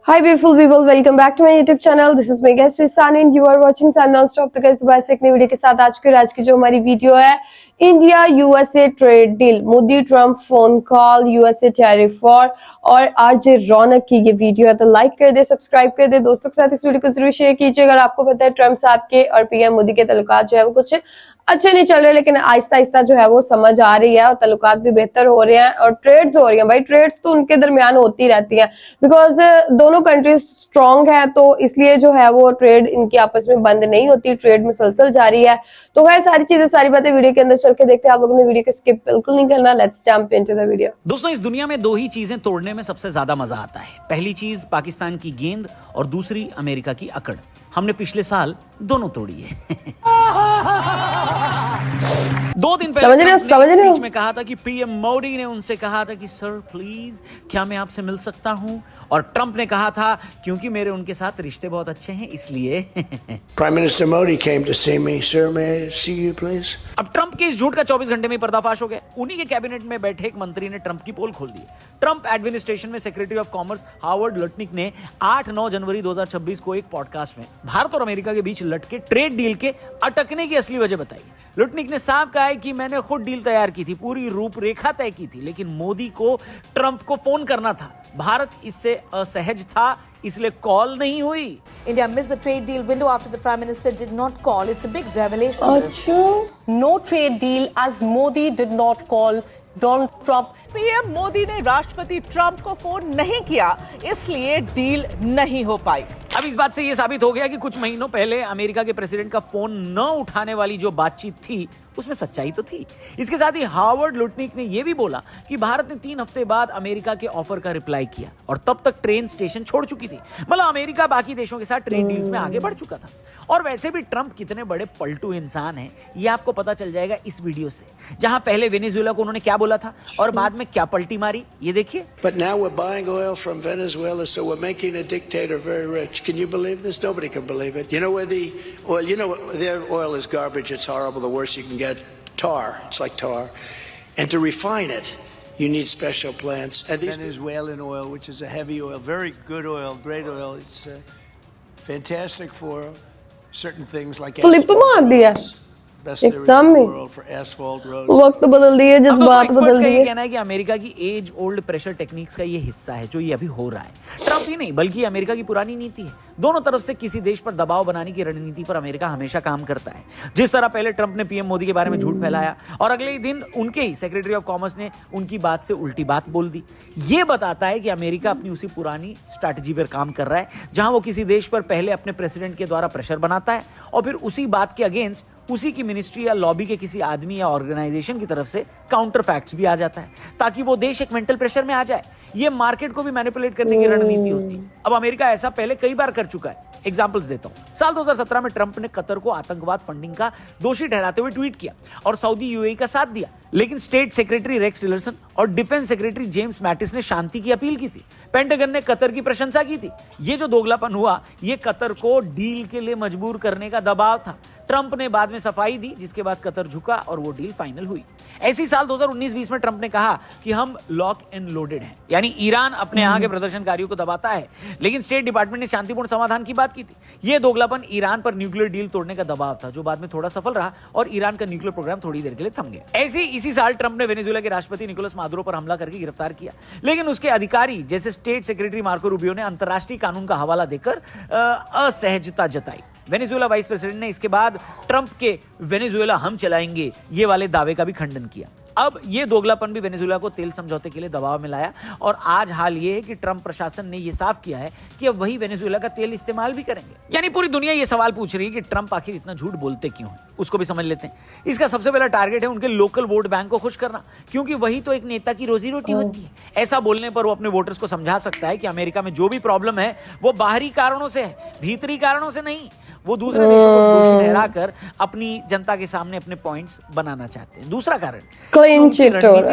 Hi beautiful people, welcome back to my YouTube channel. This is my guest Sani and you are watching Sun Non-Stop. तो guys दोबारा से एक नई video के साथ आज की जो हमारी वीडियो है India USA trade deal, Modi Trump phone call, USA tariff war और आरजे रौनक की ये वीडियो है। तो लाइक कर दे, सब्सक्राइब कर दे, दोस्तों के साथ इस वीडियो को जरूर शेयर कीजिए। अगर आपको पता है ट्रम्प साहब के और पीएम मोदी के तल्लुकात जो है वो कुछ अच्छे नहीं चल रहे, लेकिन आहिस्ता आहिस्ता जो है वो समझ आ रही है और तल्लुकात भी बेहतर हो रहे हैं और ट्रेड्स हो रही हैं। भाई ट्रेड्स तो उनके दरमियान होती रहती हैं बिकॉज दोनों कंट्रीज स्ट्रांग है, तो इसलिए जो है वो ट्रेड इनकी आपस में बंद नहीं होती, ट्रेड मुसलसल जारी है। तो है सारी चीजें सारी बातें वीडियो के अंदर चल के देखते हैं। आप लोगों ने वीडियो को स्किप बिल्कुल नहीं करना। Let's jump into the video. दोस्तों, इस दुनिया में दो ही चीजें तोड़ने में सबसे ज्यादा मजा आता है। पहली चीज पाकिस्तान की गेंद और दूसरी अमेरिका की अकड़। हमने पिछले साल दोनों तोड़ी है। 2 दिन पहले समझ रहे हो में कहा था कि पीएम मोदी ने उनसे कहा था कि सर प्लीज क्या मैं आपसे मिल सकता हूं, और ट्रंप ने कहा था क्योंकि मेरे उनके साथ रिश्ते बहुत अच्छे हैं इसलिए। Prime Minister Modi came to see me. Sir, may I see you, please? अब ट्रंप के इस झूठ का 24 घंटे में पर्दाफाश हो गया। उन्हीं के कैबिनेट में बैठे एक मंत्री ने ट्रंप की पोल खोल दी। ट्रंप एडमिनिस्ट्रेशन में secretary of commerce Harvard Lutnick ने 8-9 जनवरी 2026 को एक पॉडकास्ट में भारत और अमेरिका के बीच लटके ट्रेड डील के अटकने की असली वजह बताई। लुटनिक ने साफ कहा है कि मैंने खुद डील तैयार की थी, पूरी रूपरेखा तय की थी, लेकिन मोदी को ट्रंप को फोन करना था। भारत इससे असहज था, इसलिए कॉल नहीं हुई। India missed the trade deal window after the Prime Minister did not call. It's a big revelation. अच्छा, No trade deal as Modi did not call Donald Trump. PM Modi ने राष्ट्रपति ट्रंप को फोन नहीं किया, इसलिए deal नहीं हो पाई। अब इस बात से यह साबित हो गया कि कुछ महीनों पहले अमेरिका के प्रेसिडेंट का फोन न उठाने वाली जो बातचीत थी उसमें सच्चाई तो थी। इसके साथ ही हार्वर्ड लुटनिक ने यह भी बोला कि भारत ने 3 हफ्ते बाद अमेरिका के ऑफर का रिप्लाई किया और तब तक ट्रेन स्टेशन छोड़ चुकी थी। मतलब अमेरिका बाकी देशों के साथ ट्रेड डील्स में आगे बढ़ चुका था। और वैसे भी ट्रंप कितने बड़े पलटू इंसान हैं ये आपको पता चल जाएगा इस वीडियो से, जहां पहले वेनेजुएला को उन्होंने क्या बोला था और बाद में क्या पलटी मारी, ये देखिए। But now we're buying oil from Venezuela, so we're making a dictator very rich. Can you believe this? Nobody can believe it. You know where the oil, their oil is garbage. It's horrible. The worst you can get. Tar. It's like tar. And to refine it, you need special plants. And these Venezuelan oil, which is a heavy oil, very good oil, great oil. It's fantastic for certain things like flip मार दिया एकदम में, वक्त बदल दिए, जज्बात बदल दिए। कहना है कि अमेरिका की एज ओल्ड प्रेशर टेक्निक्स का ये हिस्सा है जो ये अभी हो रहा है। ट्रंप ही नहीं बल्कि अमेरिका की पुरानी नीति है। दोनों तरफ से किसी देश पर दबाव बनाने की रणनीति पर अमेरिका हमेशा काम करता है। जिस तरह पहले ट्रंप ने पीएम मोदी के बारे में झूठ फैलाया और अगले ही दिन उनके ही सेक्रेटरी ऑफ कॉमर्स ने उनकी बात से उल्टी बात बोल दी, ये बताता है कि अमेरिका अपनी उसी पुरानी स्ट्रैटेजी पर काम कर रहा है, जहां वो किसी देश पर पहले अपने प्रेसिडेंट के द्वारा प्रेशर बनाता है और फिर उसी बात के अगेंस्ट उसी की मिनिस्ट्री या लॉबी के किसी आदमी या ऑर्गेनाइजेशन की तरफ से काउंटर फैक्ट्स भी आ जाता है ताकि वो देश एक मेंटल प्रेशर में आ जाए। ये मार्केट को भी मैनिपुलेट करने की रणनीति होती है। अब अमेरिका ऐसा पहले कई बार कर चुका है। एग्जांपल्स देता हूं। साल 2017 में ट्रंप ने कतर को आतंकवाद फंडिंग का दोषी ठहराते हुए ट्वीट किया और सऊदी यूएई का साथ दिया, लेकिन स्टेट सेक्रेटरी रेक्स टिलरसन और डिफेंस सेक्रेटरी जेम्स मैटिस ने शांति की अपील की थी। पेंटागन ने कतर की प्रशंसा की थी। ये जो दोगलापन हुआ ये कतर को डील के लिए मजबूर करने का दबाव था। ट्रंप ने बाद में सफाई दी, जिसके बाद कतर झुका और वो डील फाइनल हुई। ऐसी साल 2019-20 में ट्रंप ने कहा कि हम लॉक एंड लोडेड हैं, यानी ईरान अपने यहाँ के प्रदर्शनकारियों को दबाता है, लेकिन स्टेट डिपार्टमेंट ने शांतिपूर्ण समाधान की बात की थी। ये दोगलापन ईरान पर न्यूक्लियर डील तोड़ने का दबाव था जो बाद में थोड़ा सफल रहा और ईरान का न्यूक्लियर प्रोग्राम थोड़ी देर के लिए थम गया। ऐसे इसी साल ट्रंप ने वेनेजुएला के राष्ट्रपति निकोलस मादुरो पर हमला करके गिरफ्तार किया, लेकिन उसके अधिकारी जैसे स्टेट सेक्रेटरी मार्को रूबियो ने अंतर्राष्ट्रीय कानून का हवाला देकर असहजता जताई। वेनेजुएला वाइस प्रेसिडेंट ने इसके बाद ट्रंप के वेनेजुएला हम चलाएंगे ये वाले दावे का भी खंडन किया। अब ये दोगलापन भी वेनेजुएला को तेल समझौते के लिए दबाव में लाया और आज हाल ये है कि ट्रंप प्रशासन ने ये साफ किया है कि अब वही वेनेजुएला का तेल इस्तेमाल भी करेंगे। यानी पूरी दुनिया ये सवाल पूछ रही है कि ट्रंप आखिर इतना झूठ बोलते क्यों हैं। उसको भी समझ लेते हैं। इसका सबसे पहला टारगेट है उनके लोकल वोट बैंक को खुश करना, क्योंकि वही तो एक नेता की रोजी रोटी होती है। ऐसा बोलने पर वो अपने वोटर्स को समझा सकता है कि अमेरिका में जो भी प्रॉब्लम है वो बाहरी कारणों से है, भीतरी कारणों से नहीं। वो दूसरे देशों को दोषी ठहराकर अपनी जनता के सामने अपने पॉइंट्स बनाना चाहते हैं। दूसरा कारण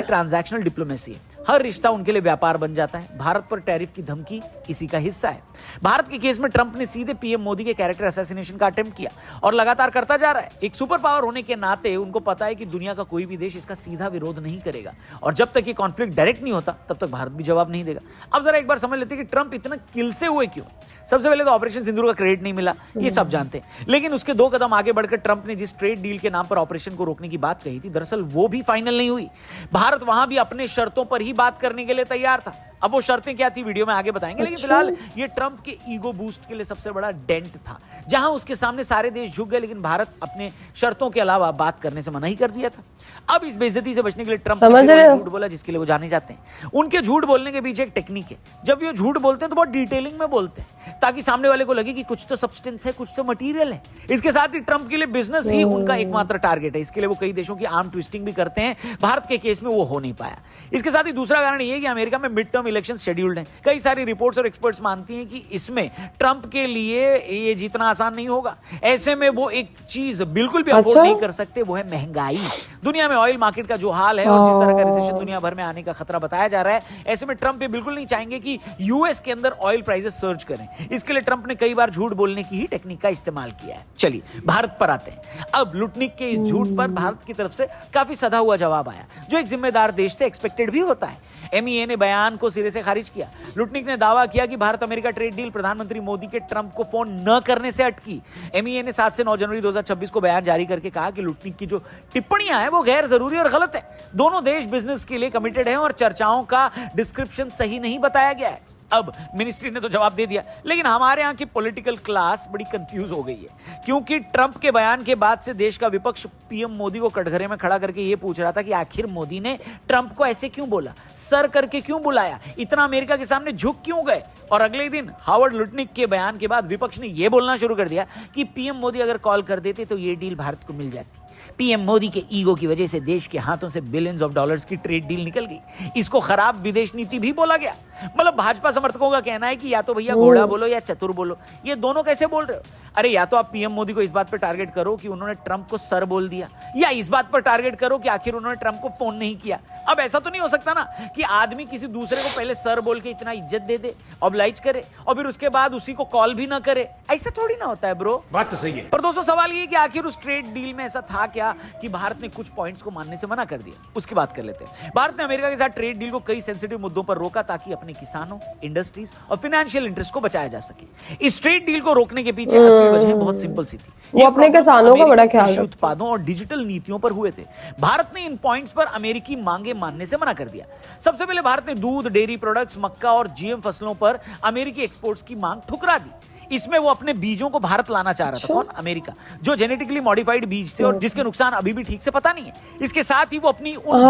ट्रांजैक्शनल डिप्लोमेसी है। हर रिश्ता उनके लिए व्यापार बन जाता है। भारत पर टैरिफ की धमकी इसी का हिस्सा है। भारत के केस में ट्रंप ने सीधे पीएम मोदी के कैरेक्टर असैसिनेशन का अटेम्प्ट किया और लगातार करता जा रहा है। एक सुपर पावर होने के नाते उनको पता है कि दुनिया का कोई भी देश इसका सीधा विरोध नहीं करेगा और जब तक ये कॉन्फ्लिक्ट डायरेक्ट नहीं होता तब तक भारत भी जवाब नहीं देगा। अब जरा एक बार समझ लेते हैं कि ट्रंप इतना किल से हुए क्यों। सबसे पहले तो ऑपरेशन सिंदूर का क्रेडिट नहीं मिला, ये सब जानते हैं, लेकिन उसके 2 कदम आगे बढ़कर ट्रंप ने जिस ट्रेड डील के नाम पर ऑपरेशन को रोकने की बात कही थी, दरअसल वो भी फाइनल नहीं हुई। भारत वहां भी अपने शर्तों पर ही बात करने के लिए तैयार था। अब वो शर्तें क्या थी वीडियो में आगे बताएंगे, लेकिन फिलहाल ये ट्रंप के ईगो बूस्ट के लिए सबसे बड़ा डेंट था, जहां उसके सामने सारे देश झुक गए, लेकिन भारत अपने शर्तों के अलावा बात करने से मना ही कर दिया था। अब इस बेइज्जती से बचने के लिए ट्रंप ने झूठ बोला जिसके लिए वो जाने जाते हैं। उनके झूठ बोलने के पीछे एक टेक्निक है। जब ये झूठ बोलते हैं तो बहुत डिटेलिंग में बोलते हैं ताकि सामने वाले को लगे कि कुछ तो सब्सटेंस है, कुछ तो मटेरियल है। इसके साथ ही ट्रंप के लिए बिजनेस ही उनका एकमात्र टारगेट है। इसके लिए वो कई देशों की आर्म ट्विस्टिंग भी करते हैं। भारत के केस में वो हो नहीं पाया। इसके साथ ही दूसरा कारण ये है कि अमेरिका में मिड टर्म इलेक्शन शेड्यूल्ड है। कई सारी रिपोर्ट्स और एक्सपर्ट्स मानती हैं कि इसमें ट्रंप के लिए ये जीतना आसान नहीं होगा। ऐसे में वो एक चीज बिल्कुल भी अफोर्ड नहीं कर सकते, वो है महंगाई। दुनिया में ऑयल मार्केट का जो हाल है और जिस तरह का रिसेशन दुनिया भर में आने का खतरा बताया जा रहा है, ऐसे में ट्रंप ये बिल्कुल नहीं चाहेंगे कि यूएस के अंदर ऑयल प्राइसेस सर्ज करें। इसके लिए ट्रंप ने कई बार झूठ बोलने की ही टेक्निक का इस्तेमाल किया है। चलिए भारत पर आते हैं। अब लुटनिक के इस झूठ पर भारत की तरफ से काफी सधा हुआ जवाब आया, जो एक जिम्मेदार देश से एक्सपेक्टेड भी होता है। एमईए ने बयान को सिरे से खारिज किया। लुटनिक ने दावा किया कि भारत अमेरिका ट्रेड डील प्रधानमंत्री मोदी के ट्रंप को फोन न करने से अटकी। एमईए ने 7 से 9 जनवरी 2026 को बयान जारी करके कहा कि लुटनिक की जो टिप्पणियां हैं वो गैर जरूरी और गलत है। दोनों देश बिजनेस के लिए कमिटेड हैं और चर्चाओं का डिस्क्रिप्शन सही नहीं बताया गया है। अब मिनिस्ट्री ने तो जवाब दे दिया, लेकिन हमारे यहां की पॉलिटिकल क्लास बड़ी कंफ्यूज हो गई है, क्योंकि ट्रंप के बयान के बाद से देश का विपक्ष पीएम मोदी को कटघरे में खड़ा करके यह पूछ रहा था कि आखिर मोदी ने ट्रंप को ऐसे क्यों बोला, सर करके क्यों बुलाया, इतना अमेरिका के सामने झुक क्यों गए। और अगले दिन हावर्ड लुटनिक के बयान के बाद विपक्ष ने यह बोलना शुरू कर दिया कि पीएम मोदी अगर कॉल कर देते तो यह डील भारत को मिल जाती। पीएम मोदी के ईगो की वजह से देश के हाथों से बिलियंस ऑफ डॉलर्स की ट्रेड डील निकल गई। इसको खराब विदेश नीति भी बोला गया। मतलब भाजपा समर्थकों का कहना है कि या तो भैया घोड़ा बोलो या चतुर बोलो। ये दोनों कैसे बोल रहे हो? अरे या तो आप पीएम मोदी को इस बात पर टारगेट करो कि उन्होंने ट्रंप को सर बोल दिया, या इस बात पर टारगेट करो कि आखिर उन्होंने ट्रंप को फोन नहीं किया। अब ऐसा तो नहीं हो सकता ना कि आदमी किसी दूसरे को पहले सर बोल के इतना इज्जत दे दे, ऑब्लाइज करे और फिर उसके बाद उसी को कॉल भी ना करे। ऐसा थोड़ी ना होता है ब्रो। बात तो सही है। पर दोस्तों सवाल ये कि आखिर उस ट्रेड डील में ऐसा था क्या कि भारत ने कुछ पॉइंट्स को मानने से मना कर दिया। उसकी बात कर लेते हैं। भारत ने अमेरिका के साथ ट्रेड डील को कई सेंसिटिव मुद्दों पर रोका ताकि अपने किसानों, इंडस्ट्रीज और फाइनेंशियल इंटरेस्ट को बचाया जा सके। इस ट्रेड डील को रोकने के पीछे असली वजह बहुत सिंपल सी थी। वो अपने किसानों का बड़ा ख्याल रखते हैं। उत्पादों और डिजिटल नीतियों पर हुए थे। भारत ने इन पॉइंट्स पर अमेरिकी मांगे मानने से मना कर दिया। सबसे पहले भारत ने दूध, डेयरी प्रोडक्ट्स, मक्का और जीएम फसलों पर अमेरिकी एक्सपोर्ट्स की मांग ठुकरा दी। इसमें वो अपने बीजों को भारत लाना चाह रहा था। कौन? अमेरिका, जो जेनेटिकली मॉडिफाइड बीज थे और जिसके नुकसान अभी भी ठीक से पता नहीं है। इसके साथ ही वो अपनी उन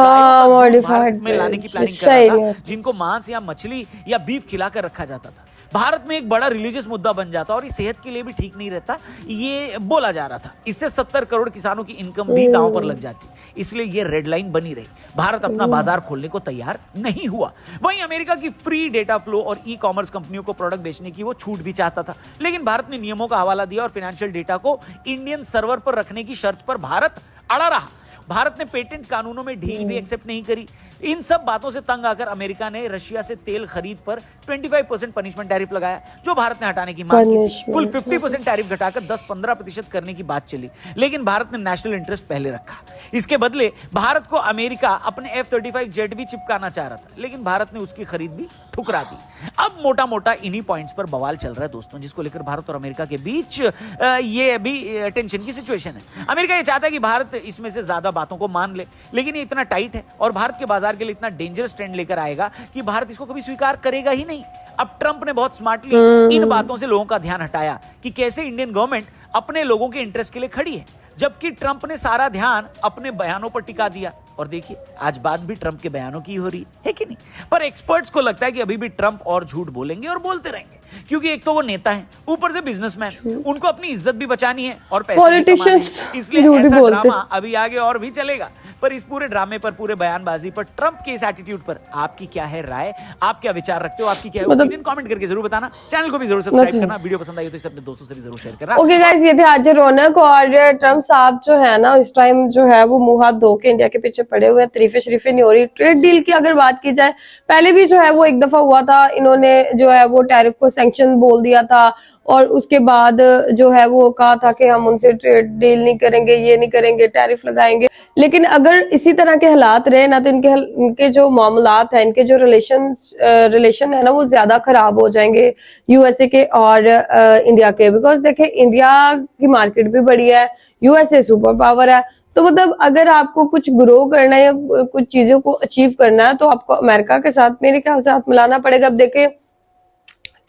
मॉडिफाइड में लाने की प्लानिंग कर रहा था जिनको मांस या मछली या बीफ खिलाकर रखा जाता था। भारत में एक बड़ा रिलीजियस मुद्दा बन जाता और ये सेहत के लिए भी ठीक नहीं रहता, ये बोला जा रहा था। इससे 70 करोड़ किसानों की इनकम भी दांव पर लग जाती, इसलिए ये रेड लाइन बनी रही। भारत अपना बाजार खोलने को तैयार नहीं हुआ। वहीं अमेरिका की फ्री डेटा फ्लो और ई कॉमर्स कंपनियों को प्रोडक्ट बेचने की वो छूट भी चाहता था, लेकिन भारत ने नियमों का हवाला दिया और फाइनेंशियल डेटा को इंडियन सर्वर पर रखने की शर्त पर भारत अड़ा रहा। भारत ने पेटेंट कानूनों में ढील भी एक्सेप्ट नहीं करी। इन सब बातों से तंग आकर अमेरिका ने रशिया से तेल खरीद पर 25% पनिशमेंट टैरिफ लगाया, जो भारत ने हटाने की मांग की। कुल 50% टैरिफ घटाकर 10-15% करने की बात चली, लेकिन भारत ने नेशनल इंटरेस्ट पहले रखा। इसके बदले भारत को अमेरिका अपने F-35 जेट भी चिपकाना चाह रहा था, लेकिन भारत ने उसकी खरीद भी ठुकरा दी। अब मोटा मोटा इन्हीं पॉइंट्स पर बवाल चल रहा है दोस्तों, जिसको लेकर भारत और अमेरिका के बीच ये अभी टेंशन की सिचुएशन है। अमेरिका ये चाहता है कि भारत इसमें से ज्यादा बातों को मान ले, लेकिन ये इतना टाइट है और भारत के बाजार के लिए इतना डेंजरस ट्रेंड लेकर आएगा कि भारत इसको कभी स्वीकार करेगा ही नहीं। अब ट्रंप ने बहुत स्मार्टली इन बातों से लोगों का ध्यान हटाया कि कैसे इंडियन गवर्नमेंट अपने लोगों के इंटरेस्ट के लिए खड़ी है, जबकि ट्रंप ने सारा ध्यान अपने बयानों पर टिका दिया। और देखिए आज बात भी ट्रंप के बयानों की हो रही है कि नहीं। पर एक्सपर्ट्स को लगता है कि अभी भी ट्रंप और झूठ बोलेंगे और बोलते रहेंगे, क्योंकि एक तो वो नेता हैं, ऊपर से बिजनेसमैन, उनको अपनी इज्जत भी बचानी है और पैसे भी कमाने हैं। इसलिए ऐसा ड्रामा अभी आगे और भी चलेगा। पर इस पूरे ड्रामे पर, पूरे बयानबाजी पर, ट्रंप के इस एटीट्यूड पर आपकी क्या है राय? आप क्या विचार रखते हो? आपकी क्या है ओपिनियन? कमेंट करके जरूर बताना। चैनल को भी जरूर सब्सक्राइब करना। वीडियो पसंद आई तो इसे अपने दोस्तों से भी जरूर शेयर करना। ओके गाइस, ये थे आज रौनक। और ट्रम्प साहब जो है ना, इस टाइम जो है वो मुंह हाथ धो के इंडिया के पीछे पड़े हुए हैं, तारीफे शरीफे नहीं हो रही। ट्रेड डील की अगर बात की जाए, पहले भी जो है वो एक दफा हुआ था, इन्होंने जो है वो टैरिफ को सैंक्शन बोल दिया था और उसके बाद जो है वो कहा था कि हम उनसे ट्रेड डील नहीं करेंगे, ये नहीं करेंगे, टैरिफ लगाएंगे। लेकिन अगर इसी तरह के हालात रहे ना तो इनके जो मामलात हैं, इनके जो रिलेशन है ना, वो ज्यादा खराब हो जाएंगे यूएसए के और इंडिया के। बिकॉज देखे, इंडिया की मार्केट भी बड़ी है, यूएसए सुपर पावर है, तो मतलब अगर आपको कुछ ग्रो करना है या कुछ चीजों को अचीव करना है तो आपको अमेरिका के साथ मेरे ख्याल से हाथ मिलाना पड़ेगा। अब देखे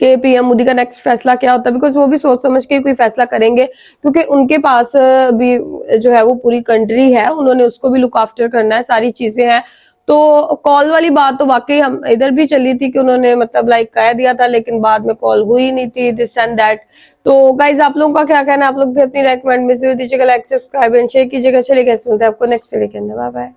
कि पीएम मोदी का नेक्स्ट फैसला क्या होता है, बिकॉज वो भी सोच समझ के कोई फैसला करेंगे, क्योंकि उनके पास भी जो है वो पूरी कंट्री है, उन्होंने उसको भी लुक आफ्टर करना है, सारी चीजें हैं। तो कॉल वाली बात तो वाकई हम इधर भी चली थी कि उन्होंने मतलब लाइक कह दिया था, लेकिन बाद में कॉल हुई नहीं थी, दिस एंड दैट। तो गाइज, आप लोगों का क्या कहना है? आप लोग भी अपनी रेकमेंड में से दीजिएगा, लाइक सब्सक्राइब एंड शेयर कीजिएगा। चलिए कैसे मिलते हैं आपको नेक्स्ट वीडियो के अंदर। Bye bye.